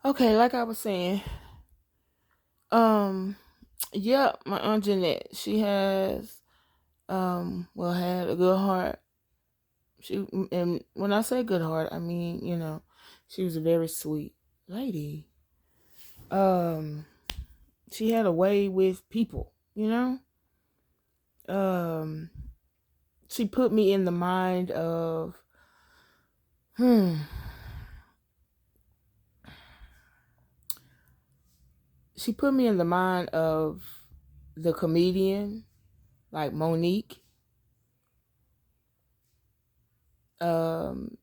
Okay, like I was saying, um, yeah, my aunt Jeanette, she has, well, had a good heart. And when I say good heart, I mean, she was a very sweet lady. Um, she had a way with people, Um, she put me in the mind of, hmm, she put me in the mind of the comedian like Monique. Um,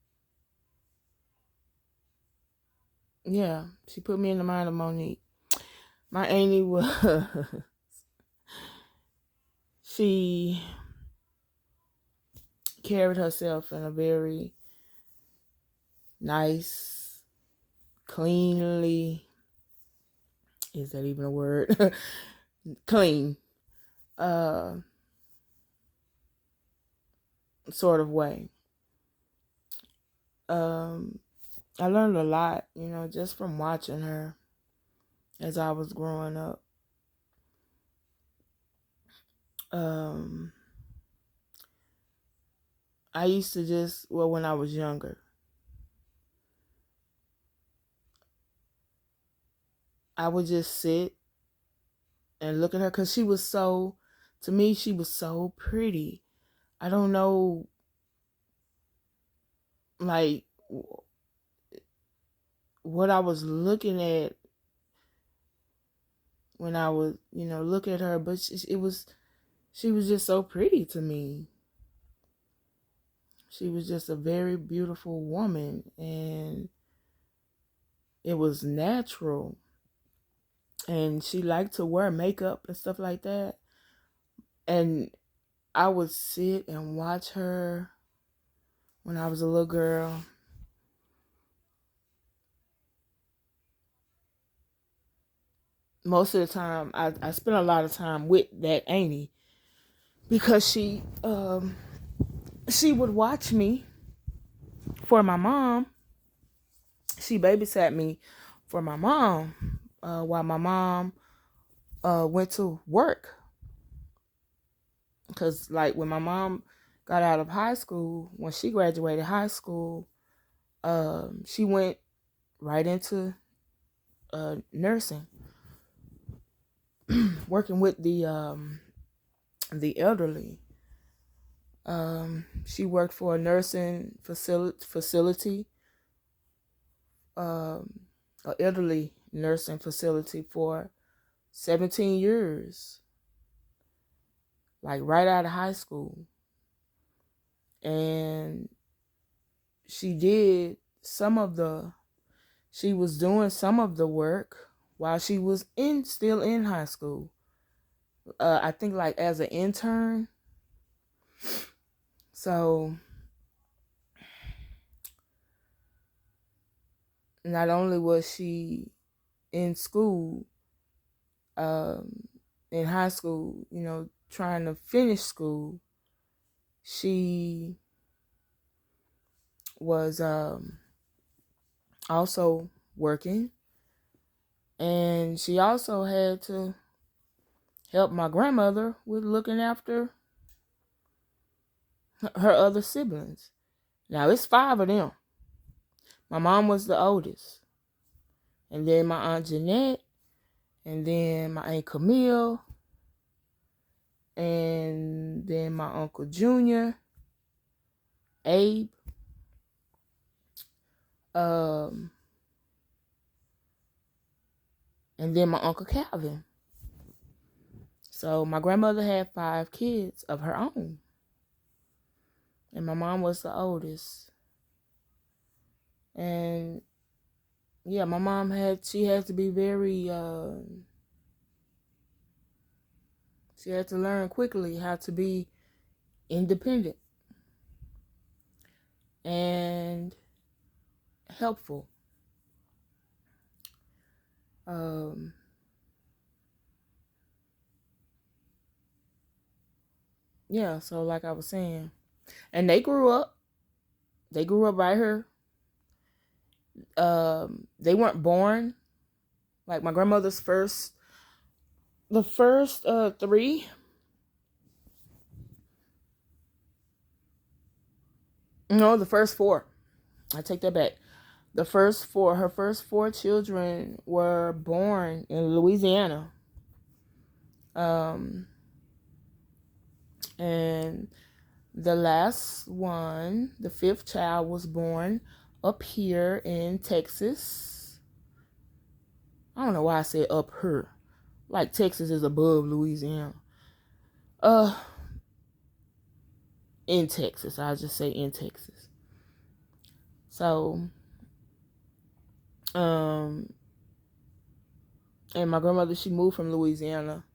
yeah, she put me in the mind of Monique. My auntie was she carried herself in a very nice, cleanly, is that even a word? Clean, uh, sort of way. Um, I learned a lot, just from watching her as I was growing up. Um, I used to when I was younger, I would just sit and look at her because to me, she was so pretty. I don't know, like, what I was looking at when I would, look at her, but she was just so pretty to me. She was just a very beautiful woman, and it was natural. And she liked to wear makeup and stuff like that. And I would sit and watch her when I was a little girl. Most of the time, I spent a lot of time with that auntie because she would watch me for my mom. She babysat me for my mom while my mom went to work. Because, like, when my mom got out of high school, when she graduated high school, she went right into nursing, working with the elderly. She worked for a nursing facility, an elderly nursing facility for 17 years, like right out of high school. And she did she was doing some of the work while she was still in high school. I think like as an intern. So not only was she in school, um, in high school, trying to finish school, she was also working, and she also had to help my grandmother with looking after her other siblings. Now it's five of them. My mom was the oldest, and then my aunt Jeanette, and then my aunt Camille, and then my uncle Junior, Abe, um, and then my uncle Calvin. So my grandmother had five kids of her own, and my mom was the oldest. And yeah, my mom she had to be very she had to learn quickly how to be independent and helpful. Um, yeah, so like I was saying, and they grew up. They grew up right here. They weren't born. Like my grandmother's the first three. No, the first four. I take that back. Her first four children were born in Louisiana. And the last one, the fifth child, was born up here in Texas. I don't know why I said up here. Like Texas is above Louisiana. In Texas. I'll just say in Texas. So, and my grandmother, she moved from Louisiana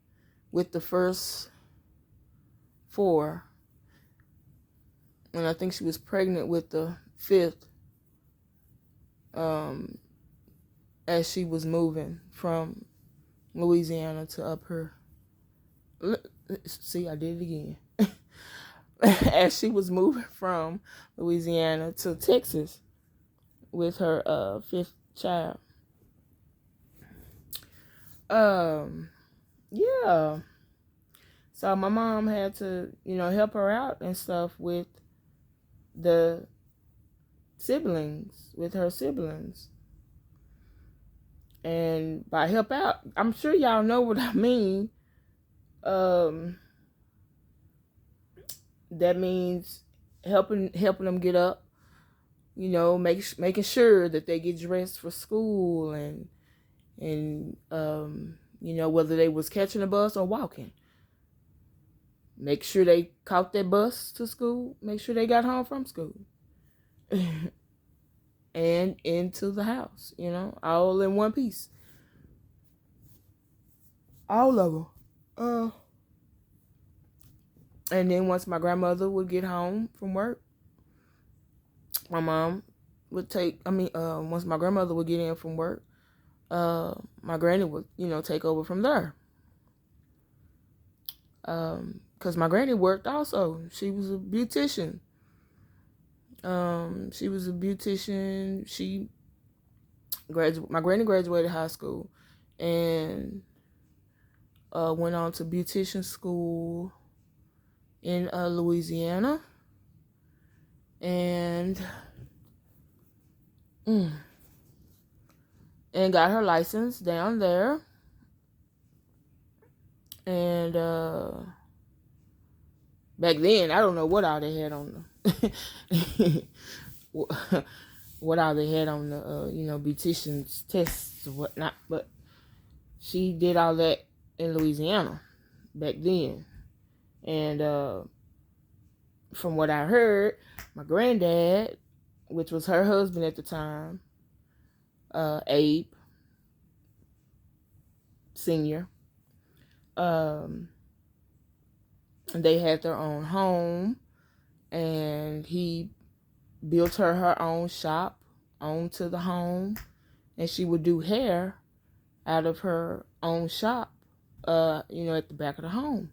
with the first four. And I think she was pregnant with the fifth as she was moving from Louisiana to up here. See, I did it again. As she was moving from Louisiana to Texas with her fifth child. Yeah. So my mom had to, help her out and stuff with the with her siblings. And by help out, I'm sure y'all know what I mean. That means helping them get up, making sure that they get dressed for school and whether they was catching a bus or walking. Make sure they caught that bus to school. Make sure they got home from school. And into the house, all in one piece. All of them. And then once my grandmother would get home from work, my mom would once my grandmother would get in from work, my granny would, take over from there. Because my granny worked also. She was a beautician. My granny graduated high school and went on to beautician school in Louisiana. And got her license down there. And back then, I don't know what all they had on the what all they had on the beautician's tests or whatnot. But she did all that in Louisiana back then. And from what I heard, my granddad, which was her husband at the time, Abe Sr., they had their own home, and he built her own shop onto the home, and she would do hair out of her own shop, at the back of the home.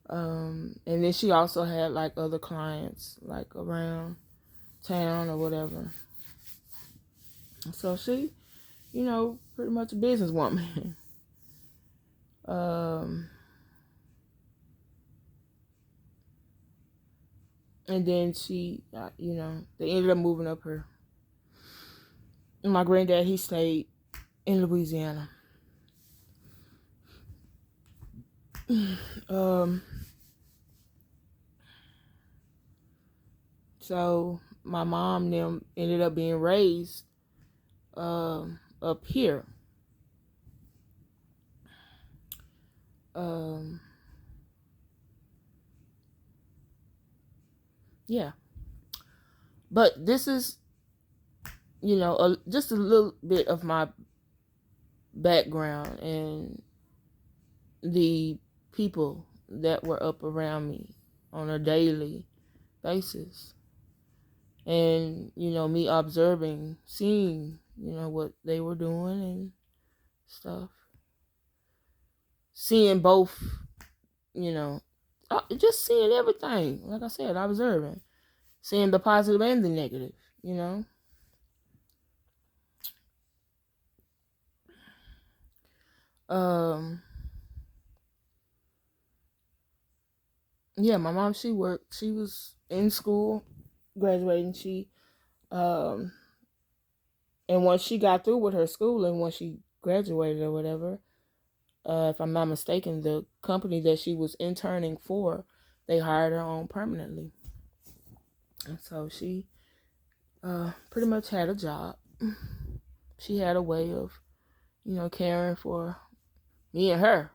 And then she also had like other clients like around town or whatever. So she, pretty much a businesswoman. And then she, they ended up moving up here. And my granddad, he stayed in Louisiana. So my mom and them ended up being raised up here. Yeah. But this is, just a little bit of my background and the people that were up around me on a daily basis. And, me observing, seeing, what they were doing and stuff. Seeing both, just seeing everything. Like I said, observing. Seeing the positive and the negative, Um, yeah, my mom, she worked. She was in school, graduating. Um, and once she got through with her schooling, once she graduated or whatever, if I'm not mistaken, the company that she was interning for, they hired her on permanently. And so she pretty much had a job. She had a way of, caring for me and her.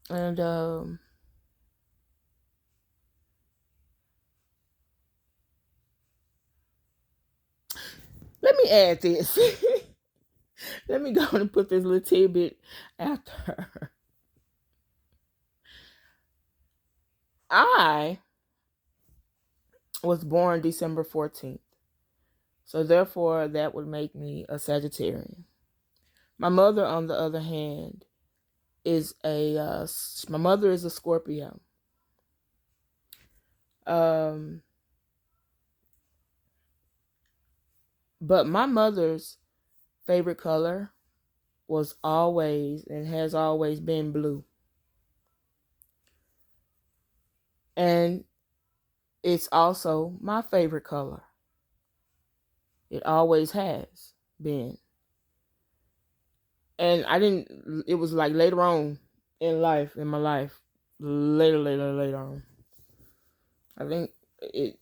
And let me add this. Let me go and put this little tidbit after her. I was born December 14th. So therefore, that would make me a Sagittarian. My mother, on the other hand, my mother is a Scorpio. Um, but my mother's favorite color was always and has always been blue. And it's also my favorite color. It always has been. And it was like later on in my life, later on. I think it,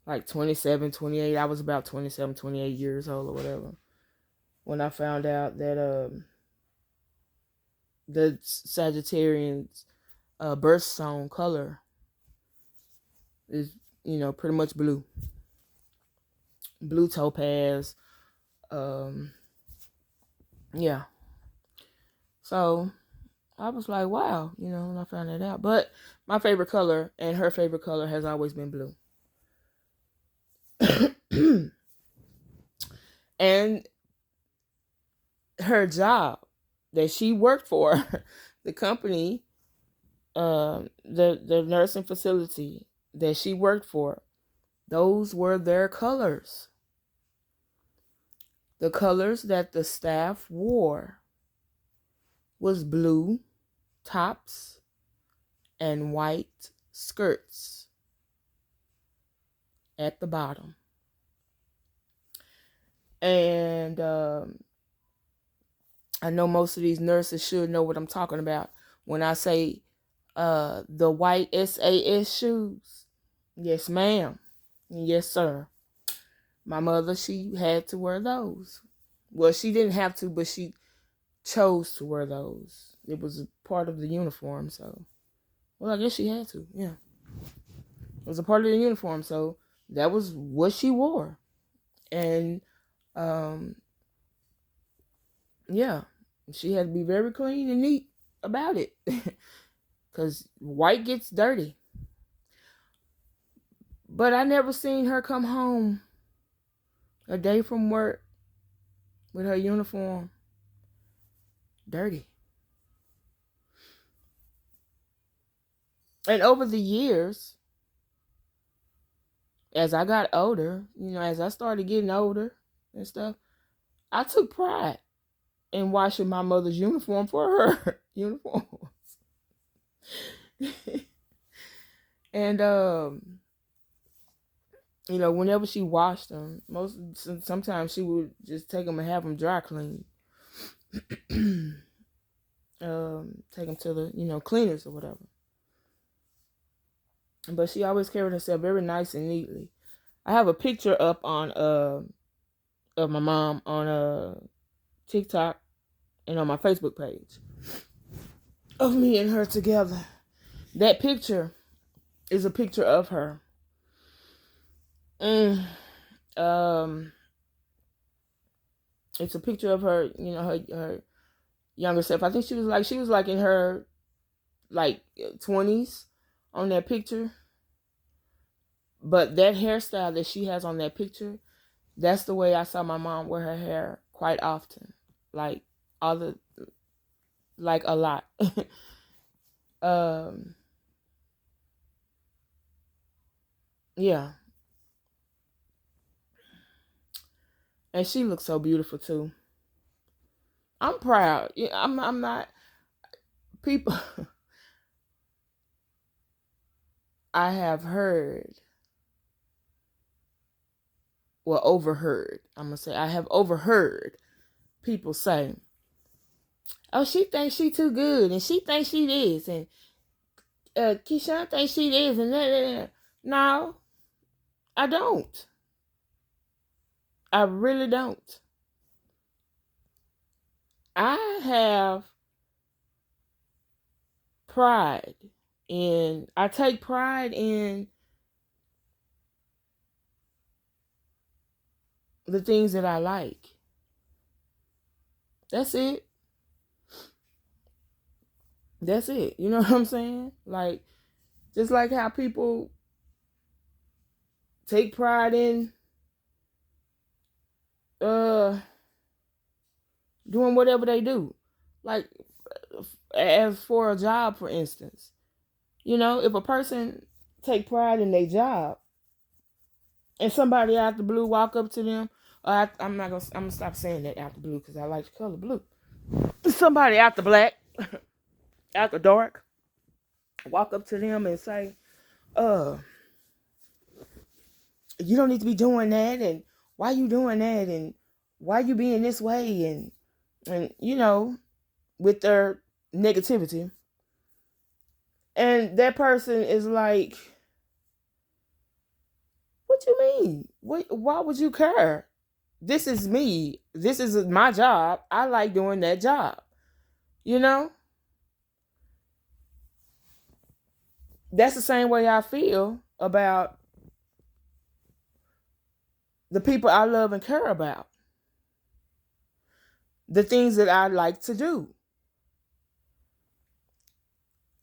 like 27, 28. I was about 27, 28 years old or whatever when I found out that the Sagittarian's birthstone color is, pretty much blue topaz. Um, yeah. So I was like, wow, when I found that out. But my favorite color and her favorite color has always been blue. And her job that she worked for, the company, the nursing facility that she worked for, those were their colors. The colors that the staff wore was blue tops and white skirts at the bottom. And I know most of these nurses should know what I'm talking about when I say the white SAS shoes. Yes, ma'am. Yes, sir. My mother, she had to wear those. Well, she didn't have to, but she chose to wear those. It was a part of the uniform, so. Well, I guess she had to, yeah. It was a part of the uniform, so that was what she wore. And, yeah, she had to be very clean and neat about it. Because white gets dirty. But I never seen her come home a day from work with her uniform dirty. And over the years, as I got older, as I started getting older and stuff, I took pride in washing my mother's uniform for her uniforms. And whenever she washed them, sometimes she would just take them and have them dry cleaned. Take them to the cleaners or whatever. But she always carried herself very nice and neatly. I have a picture up on of my mom on TikTok and on my Facebook page of me and her together. That picture is a picture of her. It's a picture of her, her younger self. I think she was like in her like 20s on that picture. But that hairstyle that she has on that picture, that's the way I saw my mom wear her hair quite often. Like a lot. Yeah. And she looks so beautiful too. I'm proud. Yeah, I'm not people I have heard, well, overheard. I'm gonna say I have overheard people say, "Oh, she thinks she too good, and she thinks she this, and Keyshawn thinks she this, and that." No, I don't. I really don't. I have pride I take pride in the things that I like. That's it. That's it. You know what I'm saying? Like, just like how people take pride in uh doing whatever they do. Like, as for a job, for instance. If a person take pride in their job and somebody out the blue walk up to them, I'm gonna stop saying that out the blue because I like the color blue. Somebody out the black, out the dark, walk up to them and say, uh, you don't need to be doing that, and why you doing that, and why you being this way, and with their negativity. And that person is like, what you mean? Why would you care? This is me. This is my job. I like doing that job. You know? That's the same way I feel about the people I love and care about. The things that I like to do.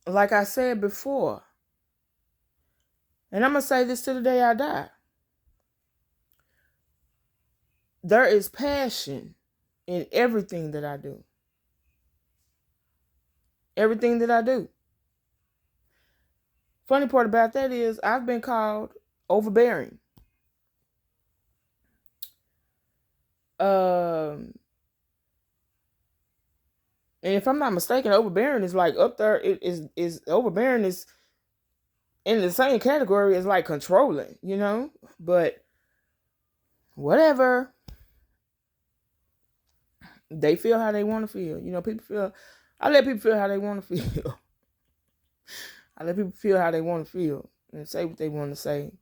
Like I said before, and I'm going to say this to the day I die. There is passion in everything that I do. Everything that I do. Funny part about that is I've been called overbearing. And if I'm not mistaken, overbearing is like up there. It is overbearing is in the same category as like controlling, But whatever. They feel how they want to feel. People feel. I let people feel how they want to feel. I let people feel how they want to feel and say what they want to say.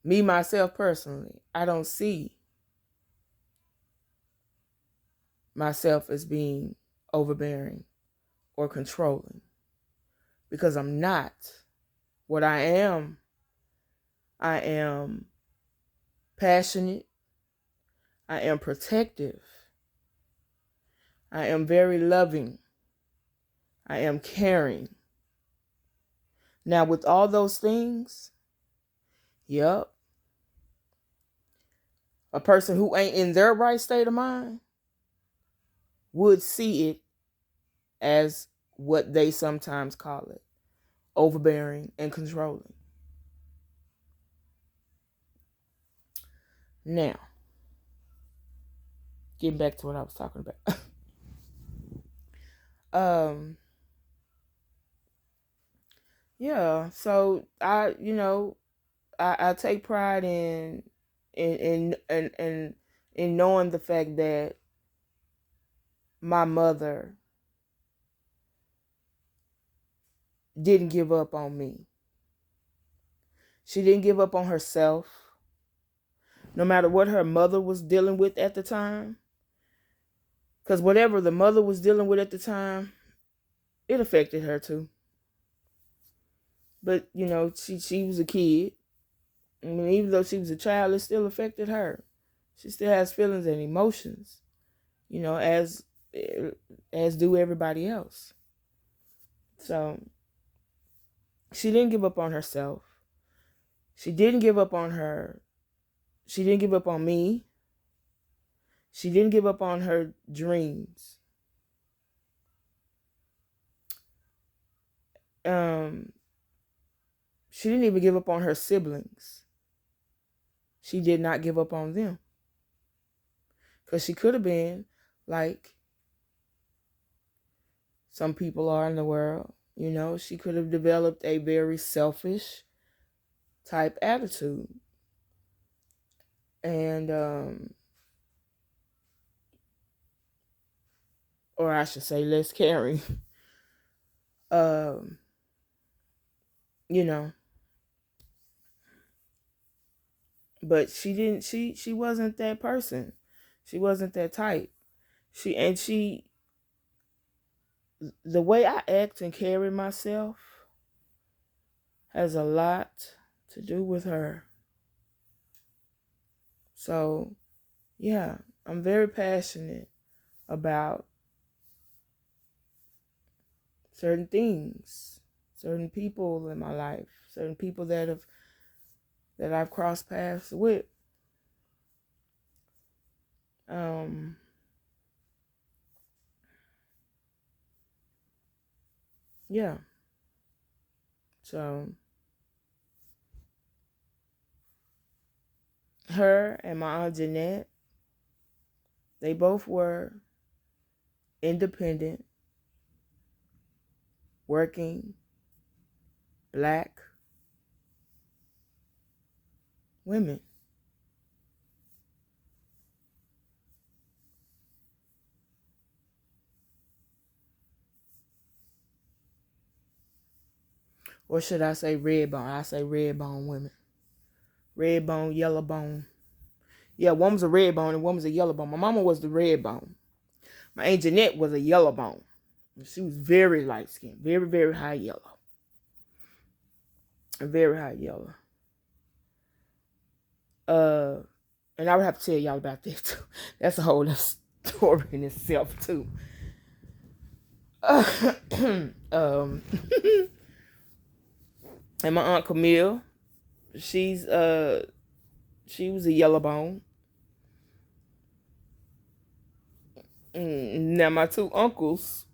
Me, myself, personally, I don't see myself as being overbearing or controlling because I'm not. What I am passionate. I am protective. I am very loving. I am caring. Now, with all those things, yep, a person who ain't in their right state of mind would see it as what they sometimes call it, overbearing and controlling. Now, getting back to what I was talking about. Yeah, so I take pride in knowing the fact that my mother didn't give up on me. She didn't give up on herself. No matter what her mother was dealing with at the time. Because whatever the mother was dealing with at the time, it affected her too. But, she was a kid. I mean, even though she was a child, it still affected her. She still has feelings and emotions, as do everybody else. So she didn't give up on herself. She didn't give up on her. She didn't give up on me. She didn't give up on her dreams. She didn't even give up on her siblings. She did not give up on them. Because she could have been like some people are in the world. You know, she could have developed a very selfish type attitude. And, or I should say less caring. um, you know, but she wasn't that person. She wasn't that type. The way I act and carry myself has a lot to do with her. So, yeah, I'm very passionate about certain things, certain people in my life, certain people that I've crossed paths with. Yeah. So her and my Aunt Jeanette, they both were independent, working, black women. Or should I say red bone? I say red bone women. Red bone, yellow bone. Yeah, one was a red bone and one was a yellow bone. My mama was the red bone. My Aunt Jeanette was a yellow bone. She was very light skinned, very, very high yellow. Very high yellow. And I would have to tell y'all about that too. That's a whole other story in itself too. Um, and my Aunt Camille, she was a yellow bone. Now my two uncles,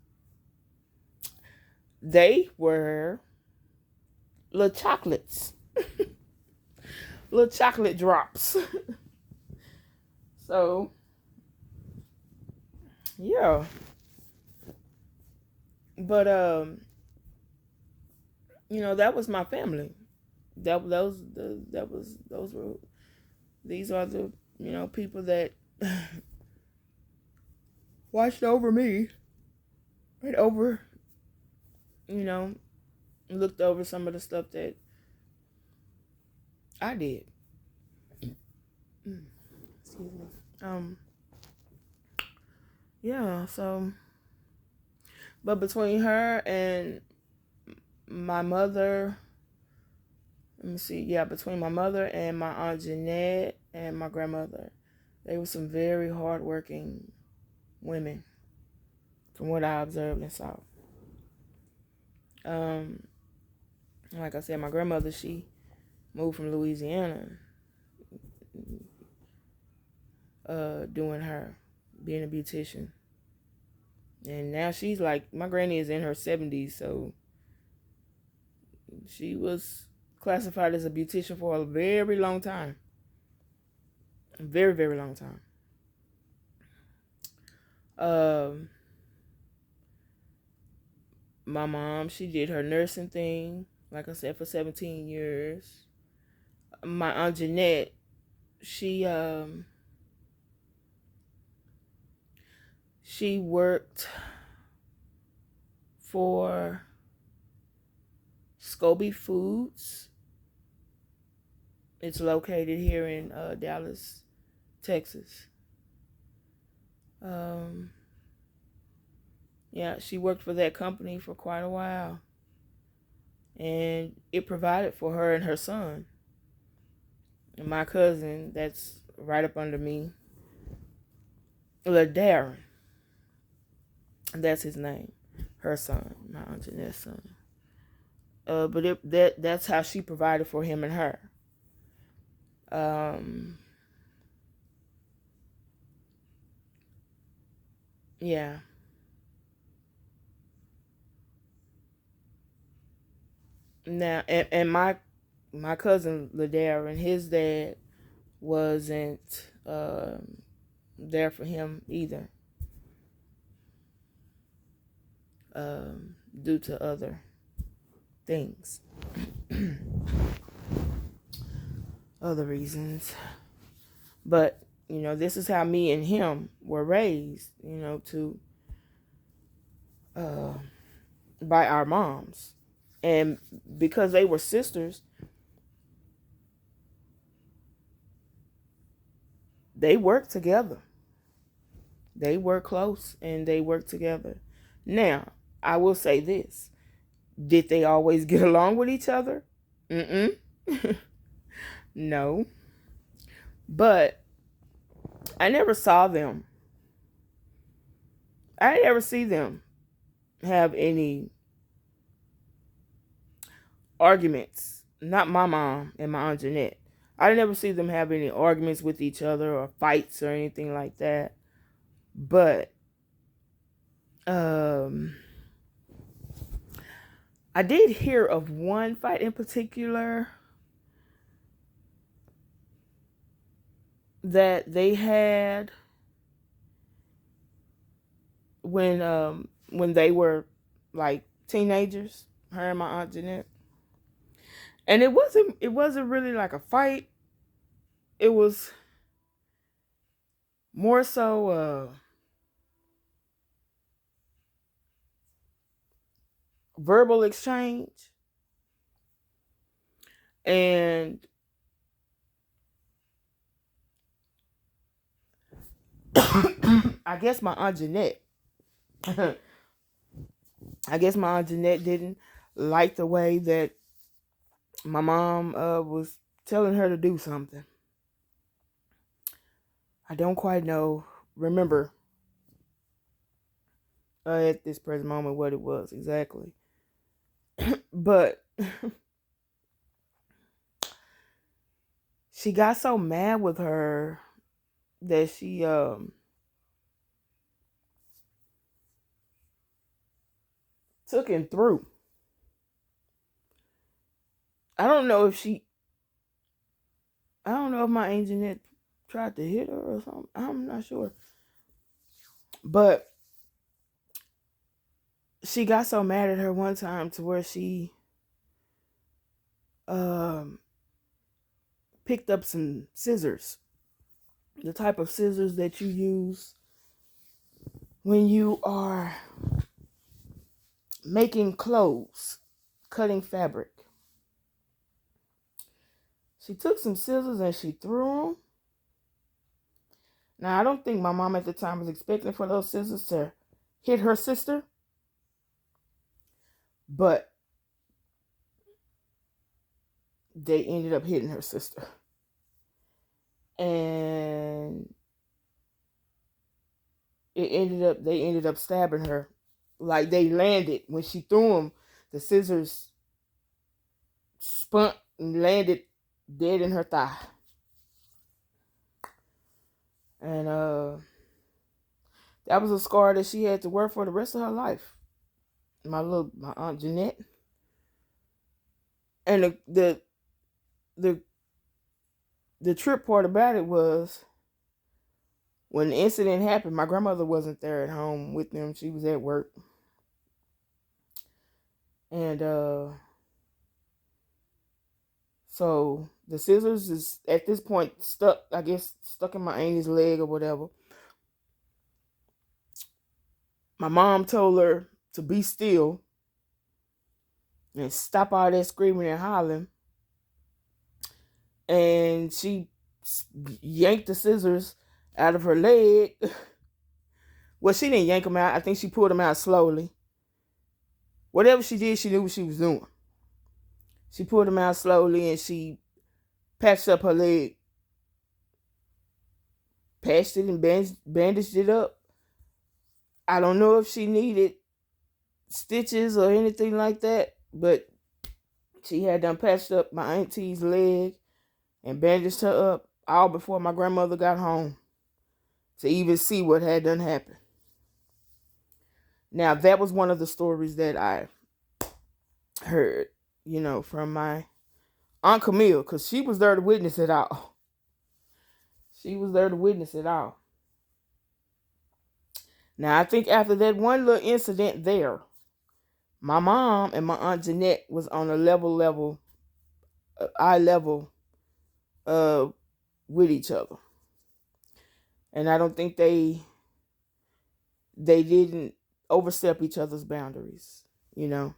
they were little chocolates, little chocolate drops. So yeah, but that was my family. Those were these are the people that watched over me, right over, you know, looked over some of the stuff that I did. Excuse me. Yeah, so, but between her and my mother, let me see, yeah, between my mother and my Aunt Jeanette and my grandmother, they were some very hardworking women, from what I observed and saw. Like I said, my grandmother, she moved from Louisiana, doing her, being a beautician. And now she's like, my granny is in her 70s, so she was classified as a beautician for a very long time. A very, very long time. My mom, she did her nursing thing, like I said, for 17 years. My Aunt Jeanette, she worked for Scobie Foods. It's located here in Dallas, Texas. Yeah, she worked for that company for quite a while. And it provided for her and her son. And my cousin, that's right up under me, Darren. That's his name. Her son, my Aunt Jeanette's son. But that's how she provided for him and her. Yeah. Now, and my my cousin Ladera, and his dad wasn't there for him either, due to other things, other reasons. But this is how me and him were raised. To by our moms, and because they were sisters, they worked together. They were close and they worked together. Now, I will say this. Did they always get along with each other? Mm-mm. No. But I never saw them. I never see them have any arguments. Not my mom and my Aunt Jeanette. I never see them have any arguments with each other or fights or anything like that. But I did hear of one fight in particular that they had when they were like teenagers, her and my Aunt Jeanette. And it wasn't really like a fight. It was more so verbal exchange. And I guess my Aunt Jeanette didn't like the way that my mom was telling her to do something. I don't quite remember at this present moment what it was exactly. But she got so mad with her that she took him through. I don't know if my Aunt Jeanette tried to hit her or something. I'm not sure. But she got so mad at her one time to where she picked up some scissors. The type of scissors that you use when you are making clothes, cutting fabric. She took some scissors and she threw them. Now, I don't think my mom at the time was expecting for those scissors to hit her sister. But they ended up hitting her sister. And they ended up stabbing her. Like they landed. When she threw them, the scissors spun and landed dead in her thigh. And that was a scar that she had to wear for the rest of her life. My Aunt Jeanette. And the trip part about it was when the incident happened, my grandmother wasn't there at home with them. She was at work. And so the scissors is at this point stuck in my auntie's leg or whatever. My mom told her to be still and stop all that screaming and hollering. And she yanked the scissors out of her leg. Well, she didn't yank them out. I think she pulled them out slowly. Whatever she did, she knew what she was doing. She pulled them out slowly and she patched up her leg. Patched it and bandaged it up. I don't know if she needed stitches or anything like that, but she had done patched up my auntie's leg and bandaged her up all before my grandmother got home to even see what had done happened. Now, that was one of the stories that I heard, from my Aunt Camille, because she was there to witness it all. She was there to witness it all. Now, I think after that one little incident there, my mom and my Aunt Jeanette was on a eye level, uh, with each other. And I don't think they didn't overstep each other's boundaries. You know,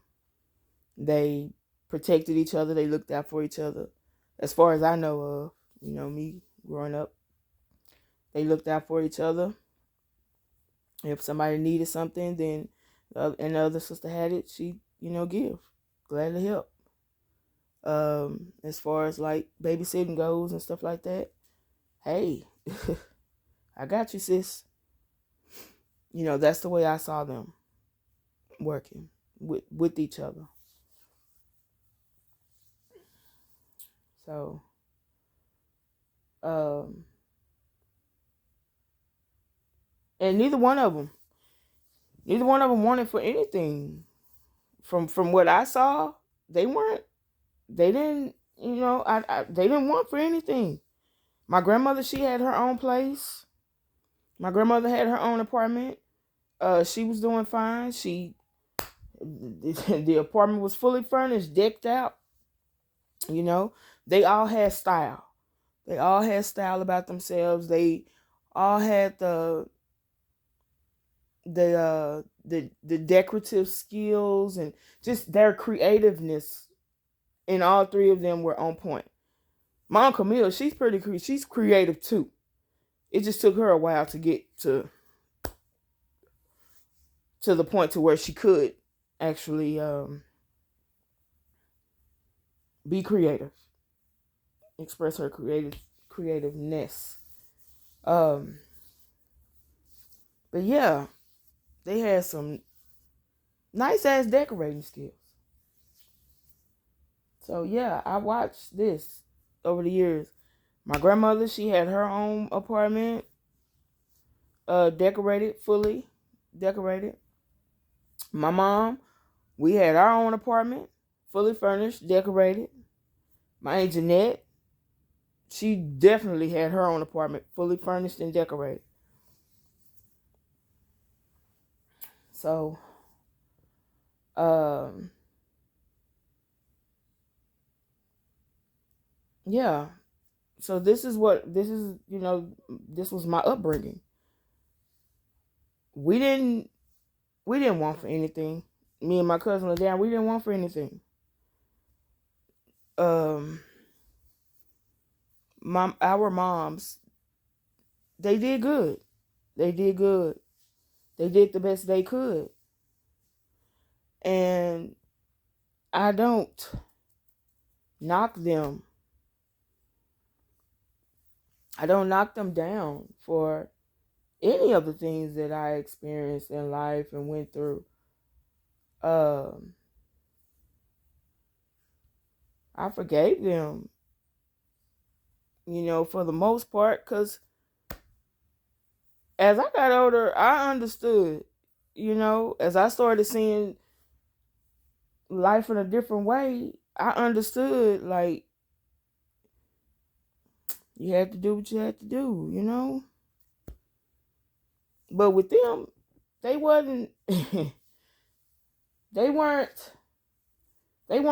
they protected each other. They looked out for each other. As far as I know of, me growing up, they looked out for each other. If somebody needed something, then and the other sister had it, she give, gladly help. As far as like babysitting goes and stuff like that, hey, I got you, sis. That's the way I saw them working with each other. So, and neither one of them wanted for anything. From what I saw, they weren't. They didn't. They didn't want for anything. My grandmother, she had her own place. My grandmother had her own apartment. She was doing fine. The apartment was fully furnished, decked out. They all had style. They all had style about themselves. They all had the decorative skills and just their creativeness. And all three of them were on point. Mom Camille, she's she's creative too. It just took her a while to get to the point to where she could actually be creative, express her creativeness. But yeah, they had some nice ass decorating skills. So yeah, I watched this over the years. My grandmother, she had her own apartment, fully decorated. My mom, we had our own apartment, fully furnished, decorated. My Aunt Jeanette, she definitely had her own apartment, fully furnished and decorated. So, yeah. So this is, this was my upbringing. We didn't want for anything. Me and my cousin LaDan, we didn't want for anything. Our moms, they did good. They did good. They did the best they could. And I don't knock them. I don't knock them down for any of the things that I experienced in life and went through. I forgave them, for the most part, because as I got older, I understood, as I started seeing life in a different way, I understood, like, you had to do what you had to do. But with them, they wasn't, they weren't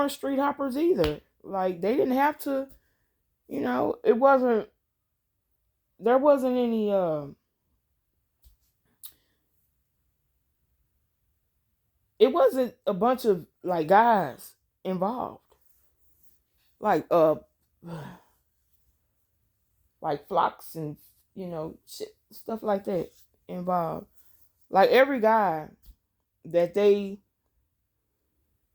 street hoppers either. Like, they didn't have to, there wasn't any, it wasn't a bunch of, like, guys involved. Like, like flocks and, shit, stuff like that involved. Like, every guy that they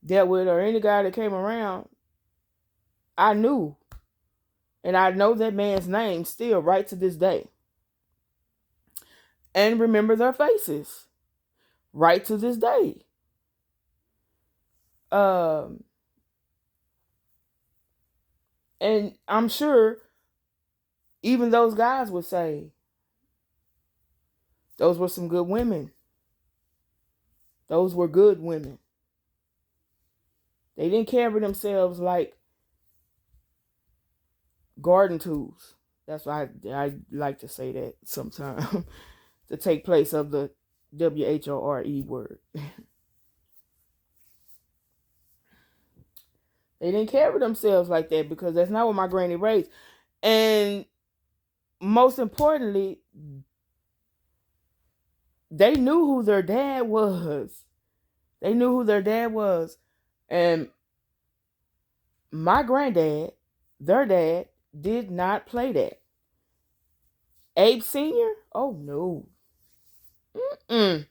dealt with, or any guy that came around, I knew. And I know that man's name still right to this day. And remember their faces right to this day. And I'm sure even those guys would say, those were some good women. Those were good women. They didn't carry themselves like garden tools. That's why I like to say that sometimes to take place of the WHORE word. They didn't care for themselves like that because that's not what my granny raised. And most importantly, they knew who their dad was. They knew who their dad was. And my granddad, their dad, did not play that. Abe Sr.? Oh, no. Mm-mm.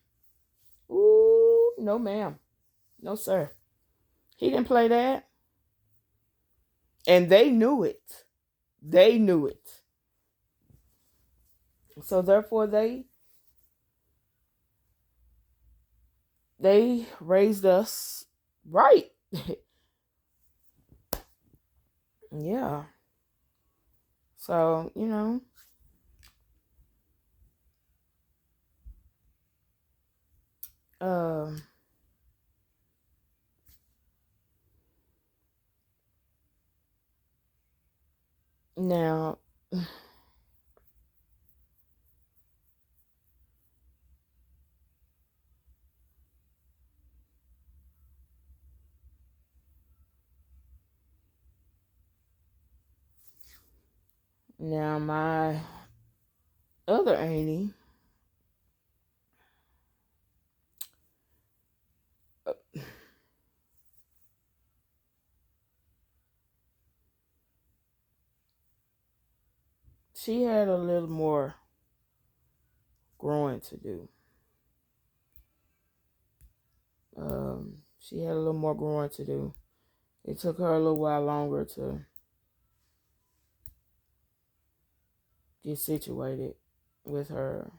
Ooh, no, ma'am. No, sir. He didn't play that. And they knew it. They knew it. So therefore they raised us right. Yeah. So, um now now my other auntie, she had a little more growing to do. She had a little more growing to do. It took her a little while longer to get situated with her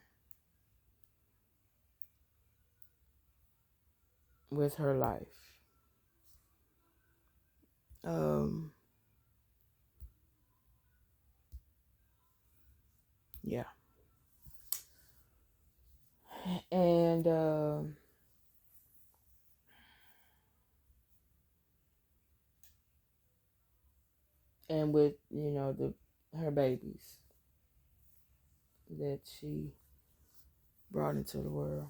life. Yeah. And and with her babies that she brought into the world.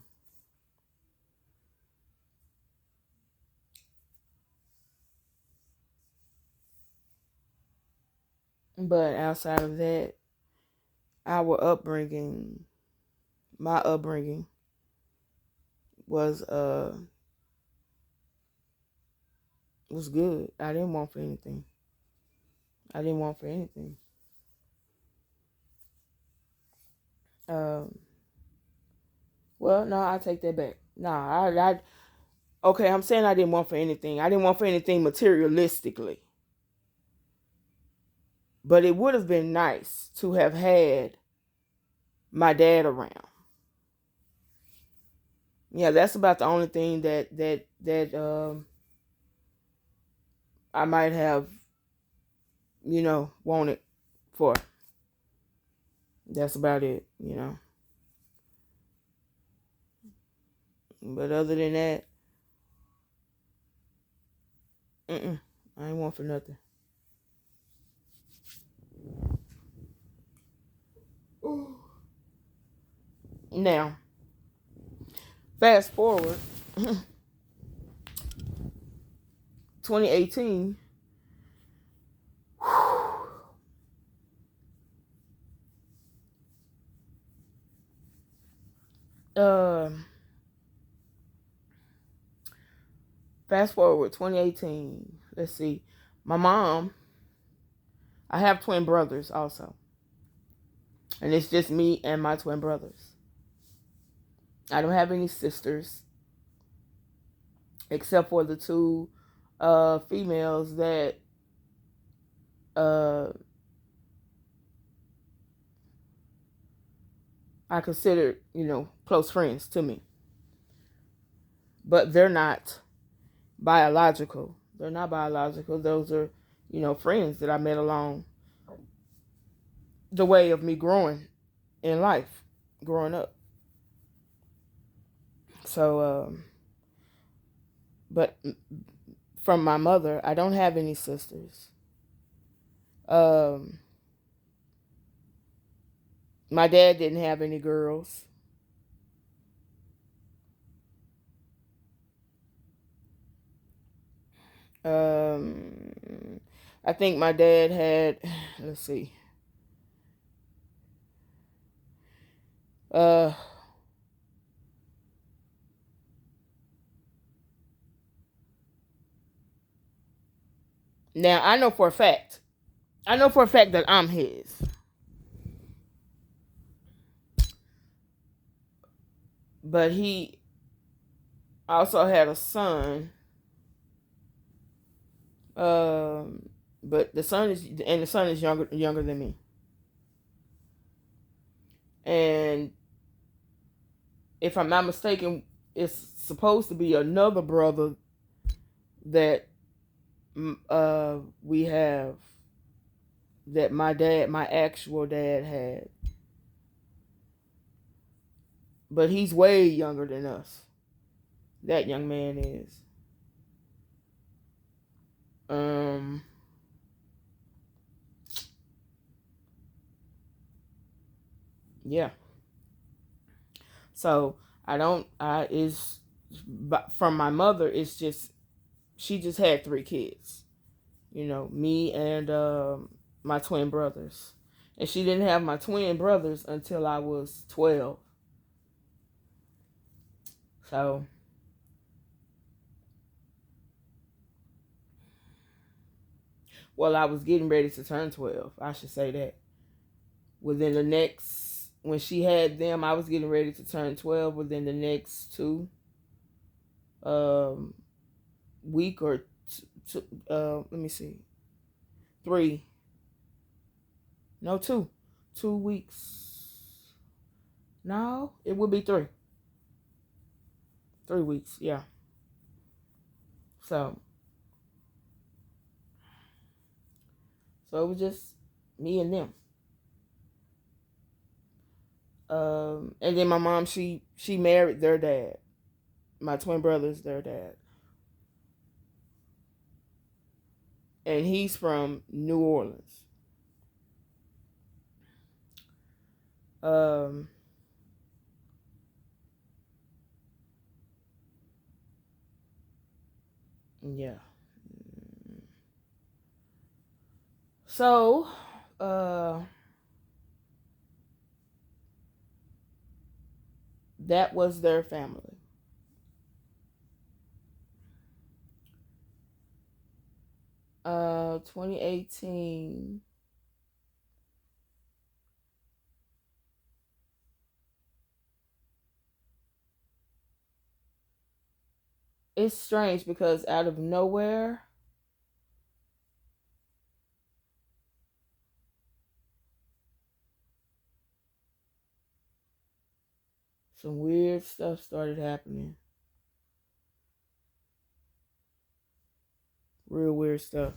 But outside of that, our upbringing, my upbringing was good. I didn't want for anything. I didn't want for anything. Um, well, no, I take that back. No, okay, I'm saying I didn't want for anything. I didn't want for anything materialistically. But it would have been nice to have had my dad around. Yeah, that's about the only thing that I might have, wanted for. That's about it. But other than that, I ain't want for nothing. Now, fast forward, 2018. Um, Fast forward 2018. Let's see. My mom. I have twin brothers also, and it's just me and my twin brothers. I don't have any sisters except for the two females that uh, I consider, close friends to me. But they're not biological. They're not biological. Those are, friends that I met along the way of me growing in life, growing up. So, but from my mother, I don't have any sisters. My dad didn't have any girls. Um, I think my dad had, let's see, uh, now I know for a fact that I'm his, but he also had a son. Um, but the son is younger than me, and if I'm not mistaken, it's supposed to be another brother that we have that my actual dad had, but he's way younger than us. That young man is. Um, yeah. So I don't. I is, but from my mother, it's just she just had three kids. You know, me and my twin brothers, and she didn't have my twin brothers until I was 12. So, well, I was getting ready to turn 12. I should say that. Within the next, when she had them, I was getting ready to turn 12 within the next um, week or let me see, three, no, 2 weeks. No, it would be 3 weeks. Yeah. So, so it was just me and them. And then my mom, she married their dad, my twin brother's their dad, and he's from New Orleans. Um, yeah. So, uh, that was their family. 2018. It's strange because out of nowhere, some weird stuff started happening. Real weird stuff.